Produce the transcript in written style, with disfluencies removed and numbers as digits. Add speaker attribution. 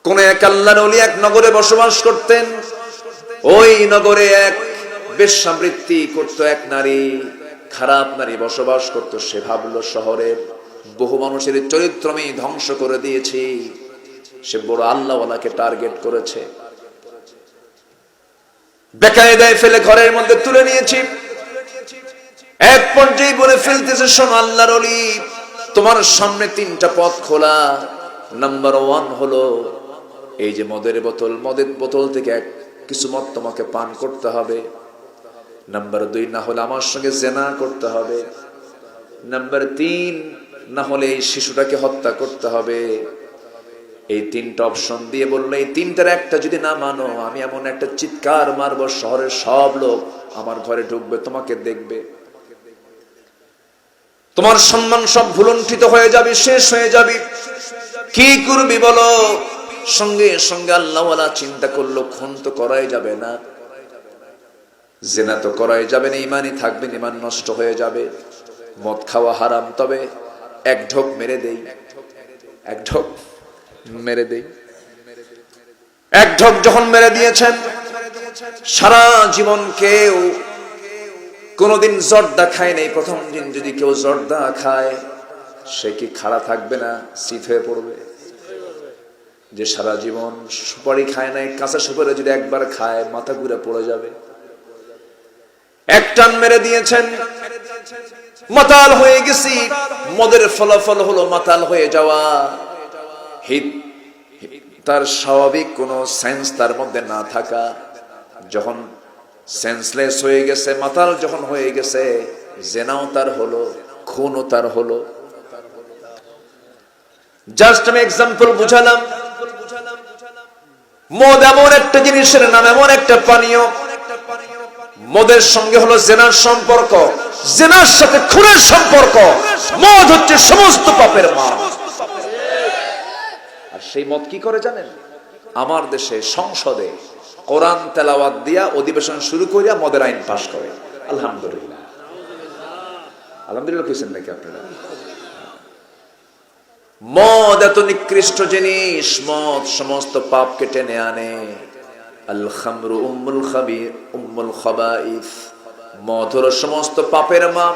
Speaker 1: কোন এক আল্লাহর ওলি এক নগরে বসবাস করতেন। ওই নগরে এক বেশ্যাবৃত্তি করত এক নারী, খারাপ নারী বসবাস করত। সে ভাবলো শহরের বহু মানুষের চরিত্র আমি ধ্বংস করে দিয়েছি। সে বড় আল্লাহওয়ালাকে টার্গেট করেছে, বেকায়দায় ফেলে ঘরের মধ্যে তুলে নিয়েছি। এক পর্যায়ে বলে ফেলতেছে, শোনো আল্লাহর ওলি, তোমার সামনে তিনটা পথ খোলা। নাম্বার 1 হলো এই যে মদের বোতল থেকে কিছু মদ তোমাকে পান করতে হবে। নাম্বার 2 না হলে আমার সঙ্গে জেনা করতে হবে। নাম্বার 3 না হলে এই শিশুটাকে হত্যা করতে হবে। এই তিনটা অপশন দিয়ে বললো, এই তিনটার একটা যদি না মানো, আমি এমন একটা চিৎকার মারবো, শহরের সব লোক আমার ঘরে ঢুকবে, তোমাকে দেখবে, তোমার সম্মান সব ভুলুণ্ঠিত হয়ে যাবে, শেষ হয়ে যাবে। কি করবি বলো? সঙ্গে সঙ্গে আল্লাহওয়ালা চিন্তা করলো, খুন তো করাই যাবে না, জেনা তো করাই যাবে না, ইমানই থাকবে, ইমান নষ্ট হয়ে যাবে, মদ খাওয়া হারাম, তবে এক ঢোক মেরে দেই, এক ঢোক মেরে দেই। এক ঢোক যখন মেরে দিয়েছেন, সারা জীবন কেউ কোনদিন জর্দা খায় নাই। প্রথম দিন যদি কেউ জর্দা খায়, সে কি খাড়া থাকবে না, শীত হয়ে পড়বে? যে সারা জীবন সুপারি খায় নাই, কাঁচা সুপারি যদি একবার খায়, মাথা ঘুরে পড়ে যাবে। এক টান মেরে দিয়েছেন, মাতাল হয়ে গেছি। মদের ফলাফল হলো মাতাল হয়ে যাওয়া। তার স্বাভাবিক কোন সেন্স তার মধ্যে না থাকা। যখন সেন্সলেস হয়ে গেছে, মাতাল যখন হয়ে গেছে, জেনাও তার হলো, খুনও তার হলো। জাস্ট আমি এক্সাম্পল বুঝালাম। মদ এমন একটা জিনিসের নাম, এমন একটা পানীয়, মদের সঙ্গে হলো জেনার সম্পর্ক, জেনার সাথে খুনের সম্পর্ক। মদ হচ্ছে সমস্ত পাপের মা। আর সেই মদ কি করে জানেন? আমার দেশে সংসদে কোরআন তেলাওয়াত দিয়া অধিবেশন শুরু করিয়া মদের আইন পাশ করে। আলহামদুলিল্লাহ, আলহামদুলিল্লাহ কইছেন নাকি আপনারা? মদ এত নিকৃষ্ট জিনিস, মদ সমস্ত পাপকে টেনে আনে। আল খামরু উম্মুল খাবাইস, মদ হলো সমস্ত পাপের মা।